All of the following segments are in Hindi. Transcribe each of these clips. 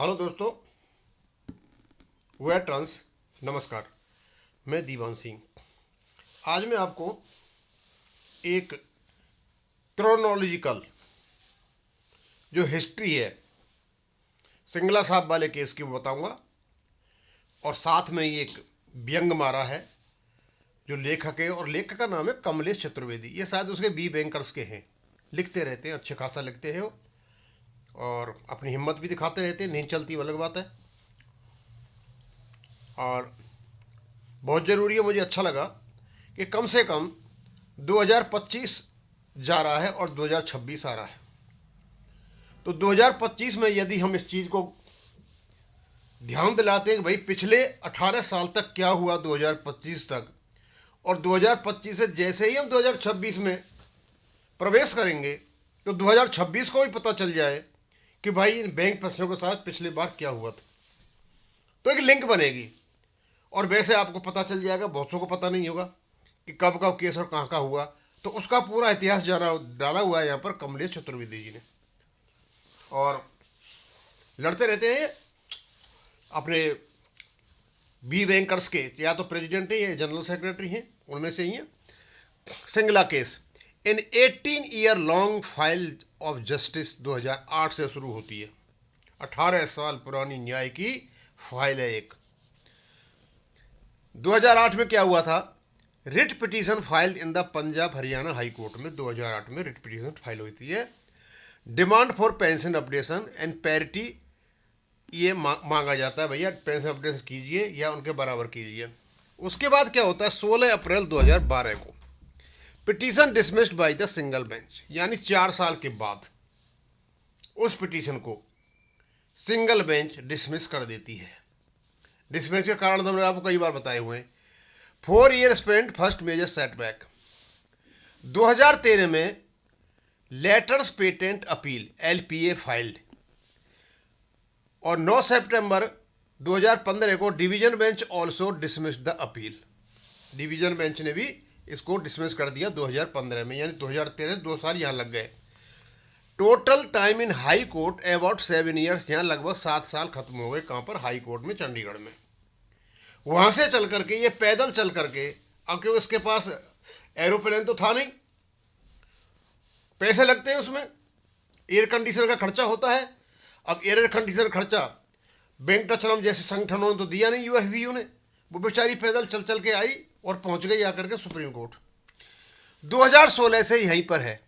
हेलो दोस्तों, वेयर ट्रांस नमस्कार। मैं दीवान सिंह। आज मैं आपको एक क्रोनोलॉजिकल जो हिस्ट्री है सिंगला साहब वाले केस की वो बताऊंगा, और साथ में ही एक व्यंग मारा है जो लेखक है, और लेखक का नाम है कमलेश चतुर्वेदी। ये शायद उसके बी बैंकर्स के हैं, लिखते रहते हैं, अच्छे खासा लिखते हैं वो, और अपनी हिम्मत भी दिखाते रहते हैं। नहीं चलती वो अलग बात है, और बहुत ज़रूरी है। मुझे अच्छा लगा कि कम से कम 2025 जा रहा है और 2026 आ रहा है, तो 2025 में यदि हम इस चीज़ को ध्यान दिलाते हैं कि भाई पिछले 18 साल तक क्या हुआ 2025 तक, और 2025 से जैसे ही हम 2026 में प्रवेश करेंगे तो 2026 को भी पता चल जाए कि भाई इन बैंक फंसों के साथ पिछली बार क्या हुआ था, तो एक लिंक बनेगी। और वैसे आपको पता चल जाएगा, बहुतों को पता नहीं होगा कि कब कब केस और कहाँ कहाँ हुआ, तो उसका पूरा इतिहास जाना डाला हुआ है यहाँ पर कमलेश चतुर्वेदी जी ने। और लड़ते रहते हैं अपने बी बैंकर्स के, या तो प्रेसिडेंट है या जनरल सेक्रेटरी हैं, उनमें से ही हैं। Singla case in 18 year long file of justice 2008 से शुरू होती है। 18 साल पुरानी न्याय की फाइल है एक। 2008 में क्या हुआ था? Writ petition file in the Punjab Haryana high court में 2008 में रिट पिटीशन फाइल हुई थी। है demand for pension updation and parity, ये मांगा जाता है भैया पेंशन अपडेशन कीजिए या उनके बराबर कीजिए। उसके बाद क्या होता है? 16 अप्रैल 2012 को petition dismissed by the single bench, यानी 4 साल के बाद उस पिटीशन को सिंगल बेंच डिसमिस कर देती है। डिसमिस के कारण तो हमने आपको कई बार बताए हुए हैं। 4 year spent first major setback. 2013 में letters patent appeal LPA filed, और 9 सितंबर 2015 को division bench also dismissed the appeal. Division bench ने भी इसको डिसमिस कर दिया 2015 में, यानी 2013 2 साल यहाँ लग गए। Total time in high court about 7 years, यहाँ लगभग 7 साल खत्म हो गए। कहाँ पर? हाई कोर्ट में, चंडीगढ़ में। वहाँ से चल करके, ये पैदल चल करके, अब क्योंकि उसके पास एरोप्लेन तो था नहीं, पैसे लगते हैं उसमें, एयर कंडीशनर का खर्चा होता है। अब एयर कंडीशनर खर्चा वेंकटाचलम जैसे संगठनों ने तो दिया नहीं, UFBU ने। वो बेचारी पैदल चल चल के आई और पहुंच गई आकर के सुप्रीम कोर्ट। 2016 से यहीं पर है।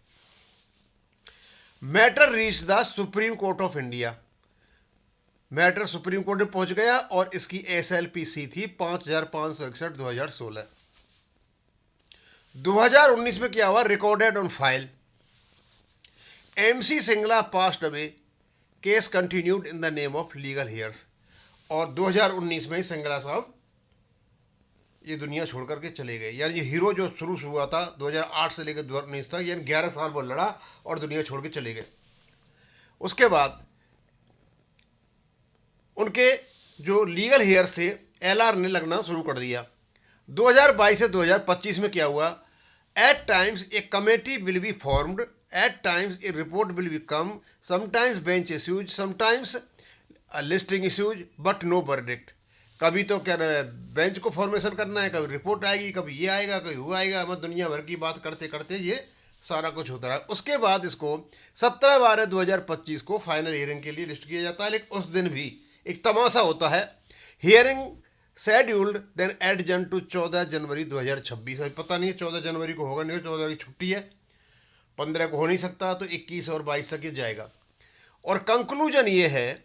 Matter reach the Supreme court of India. Matter supreme court में पहुंच गया, और इसकी SLPC थी 5561 2016। 2019 में क्या हुआ? Recorded on file MC Singla passed away, case continued in the name of legal hairs. और 2019 में ही सिंगला साहब ये दुनिया छोड़ करके चले गए। यानी ये हीरो जो शुरू हुआ था 2008 से लेकर 2019 तक, यानी 11 साल वो लड़ा और दुनिया छोड़ के चले गए। उसके बाद उनके जो लीगल हेयर्स थे LR ने लगना शुरू कर दिया। 2022 से 2025 में क्या हुआ? At times a committee will be formed, at times a report will be come, sometimes bench issues, sometimes listing issues, but no verdict. कभी तो क्या ना बेंच को फॉर्मेशन करना है, कभी रिपोर्ट आएगी, कभी ये आएगा, कभी वो आएगा। मैं दुनिया भर की बात करते करते ये सारा कुछ होता रहा। उसके बाद इसको 17/12/2025 को फाइनल हियरिंग के लिए लिस्ट किया जाता है। लेकिन उस दिन भी एक तमाशा होता है। Hearing scheduled then adjourn to 14 January 2026। अभी पता नहीं है 14 जनवरी को होगा नहीं, 14 की छुट्टी है, 15 को हो नहीं सकता, तो 21 और 22 तक ये जाएगा। और कंक्लूजन ये है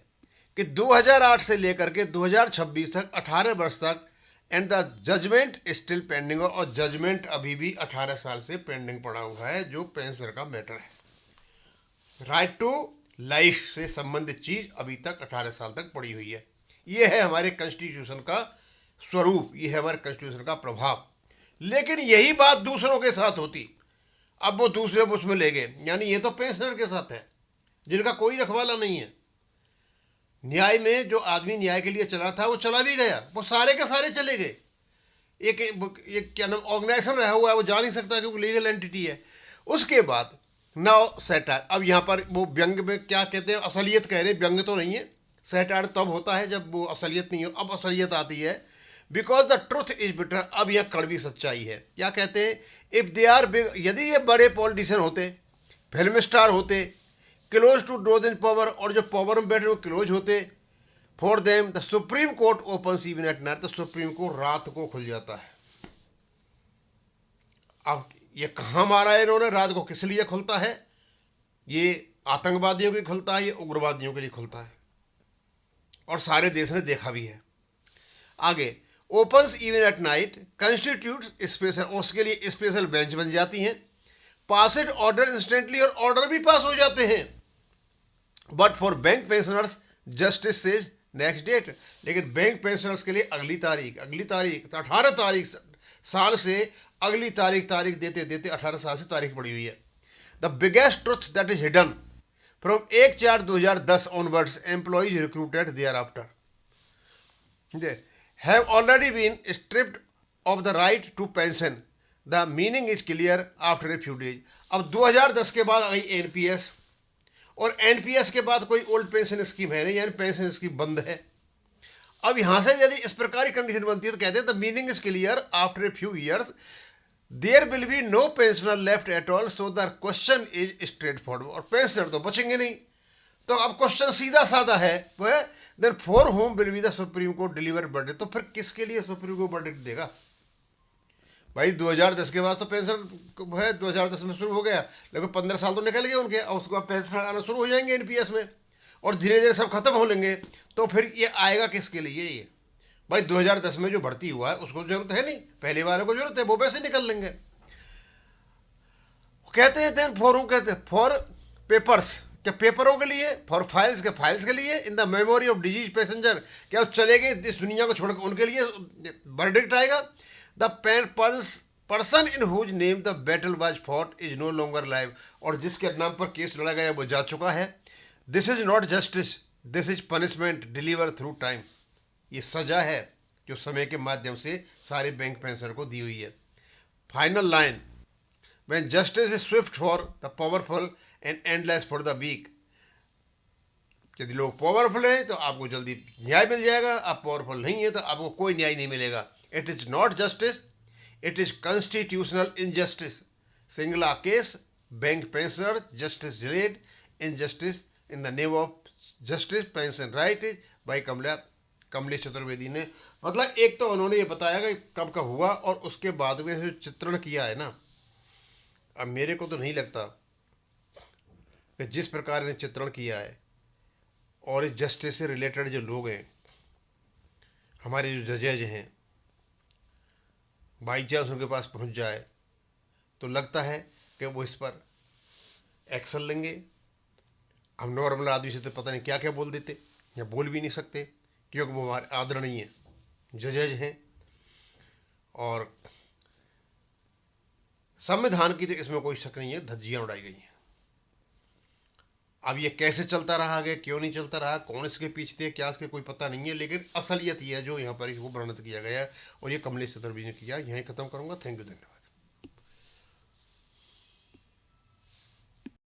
कि 2008 से लेकर के 2026 तक 18 वर्ष तक, and the judgment still pending, और जजमेंट अभी भी 18 साल से पेंडिंग पड़ा हुआ है, जो पेंशन का मैटर है। राइट टू लाइफ से संबंधित चीज अभी तक 18 साल तक पड़ी हुई है। ये है हमारे कॉन्स्टिट्यूशन का स्वरूप, ये है हमारे कॉन्स्टिट्यूशन का प्रभाव। लेकिन यही बात दूसरों के साथ होती, अब वो दूसरे उसमें ले गए। यानी ये तो पेंशनर के साथ है जिनका कोई रखवाला नहीं है। न्याय में जो आदमी न्याय के लिए चला था वो चला भी गया, वो सारे के सारे चले गए। एक क्या नाम ऑर्गेनाइजेशन रहा हुआ है, वो जा नहीं सकता क्योंकि लीगल एंटिटी है। उसके बाद नाउ सेटायर। अब यहाँ पर वो व्यंग में क्या कहते हैं, असलियत कह रहे हैं, व्यंग तो नहीं है, सैटायर तब होता है जब वो असलियत नहीं हो, अब असलियत आती है। Because the truth is bitter, अब यह कड़वी सच्चाई है। क्या कहते हैं, इफ दे आर बिग, यदि ये बड़े पॉलिटिशियन होते, फिल्म स्टार होते, close to those in power, और जो पावर में बैठे वो क्लोज होते, for them the Supreme Court open even at night, तो सुप्रीम कोर्ट रात को खुल जाता है। अब ये कहाँ मारा है इन्होंने, रात को किस लिए खुलता है? ये आतंकवादियों के लिए खुलता है, ये उग्रवादियों के लिए खुलता है, और सारे देश ने देखा भी है। आगे, opens even at night constitute special, उसके लिए स्पेशल बेंच बन जाती हैं, पास इट ऑर्डर इंस्टेंटली, और ऑर्डर भी पास हो जाते हैं। But for bank pensioners justice says next date, लेकिन बैंक पेंशनर्स के लिए अगली तारीख, तो 18 तारीख साल से अगली तारीख देते देते 18 साल से तारीख पड़ी हुई है। The biggest truth that is hidden from 1/4/2010 onwards, employees recruited thereafter have already been stripped of the right to pension. The meaning is clear after a few days. अब 2010 के बाद आ गई एनपीएस, और एनपीएस के बाद कोई ओल्ड पेंशन स्कीम है नहीं, यानी पेंशन स्कीम बंद है। अब यहां से यदि इस प्रकार की कंडीशन बनती है तो कहते हैं the meaning is clear after a few years there will be no pensioner left at all, so the question is straightforward, और पेंशनर तो बचेंगे नहीं। तो अब क्वेश्चन सीधा साधा है, वह then for whom will be the Supreme Court deliver verdict, तो फिर किसके लिए सुप्रीम कोर्ट वर्डिक्ट देगा? भाई 2010 के बाद तो पेंशन है 2010 में शुरू हो गया, लगभग 15 साल तो निकल गए उनके, और उसके बाद पेंशन आना शुरू हो जाएंगे एनपीएस में, और धीरे धीरे सब खत्म हो लेंगे। तो फिर ये आएगा किसके लिए? ये भाई 2010 में जो भर्ती हुआ है उसको जरूरत है नहीं, पहले वाले को जरूरत है, वो पैसे निकल लेंगे। कहते हैं देन फॉर, कहते हैं फॉर पेपर्स, क्या पेपरों के लिए, फॉर फाइल्स के फाइल्स के लिए, in the memory of disease passenger, क्या चले गए इस दुनिया को छोड़कर, उनके लिए वर्डिक्ट आएगा। The person in whose name the battle was fought is no longer live, और जिसके नाम पर केस लड़ा गया वो जा चुका है। This is not justice, this is punishment deliver through time, ये सजा है जो समय के माध्यम से सारे बैंक पेंशनर को दी हुई है। Final line, when justice is swift for the powerful and endless for the weak, यदि लोग पावरफुल हैं तो आपको जल्दी न्याय मिल जाएगा, आप पावरफुल नहीं है तो आपको कोई न्याय नहीं मिलेगा। It is not justice, it is constitutional injustice, Singla case, bank pensioner, justice delayed, injustice in the name of justice, pension right is by Kamlesh Chaturvedi ने। मतलब एक तो उन्होंने ये बताया कि कब कब हुआ, और उसके बाद में जो चित्रण किया है ना, अब मेरे को तो नहीं लगता कि जिस प्रकार ने चित्रण किया है, और इस जस्टिस से रिलेटेड जो लोग हैं, हमारे जो जजेज हैं, बाई चांस उनके पास पहुंच जाए तो लगता है कि वो इस पर एक्शन लेंगे। हम नॉर्मल आदमी से तो पता नहीं क्या क्या बोल देते, या बोल भी नहीं सकते, क्योंकि वो हमारे आदरणीय जजेज हैं, और संविधान की तो इसमें कोई शक नहीं है, धज्जियां उड़ाई गई हैं। अब ये कैसे चलता रहा आगे, क्यों नहीं चलता रहा, कौन इसके पीछे थे, क्या इसके कोई पता नहीं है, लेकिन असलियत ये है जो यहाँ पर इसको वर्णित किया गया है, और ये कमलेश चतुर्वेदी ने किया। यहीं खत्म करूंगा। थैंक यू, धन्यवाद।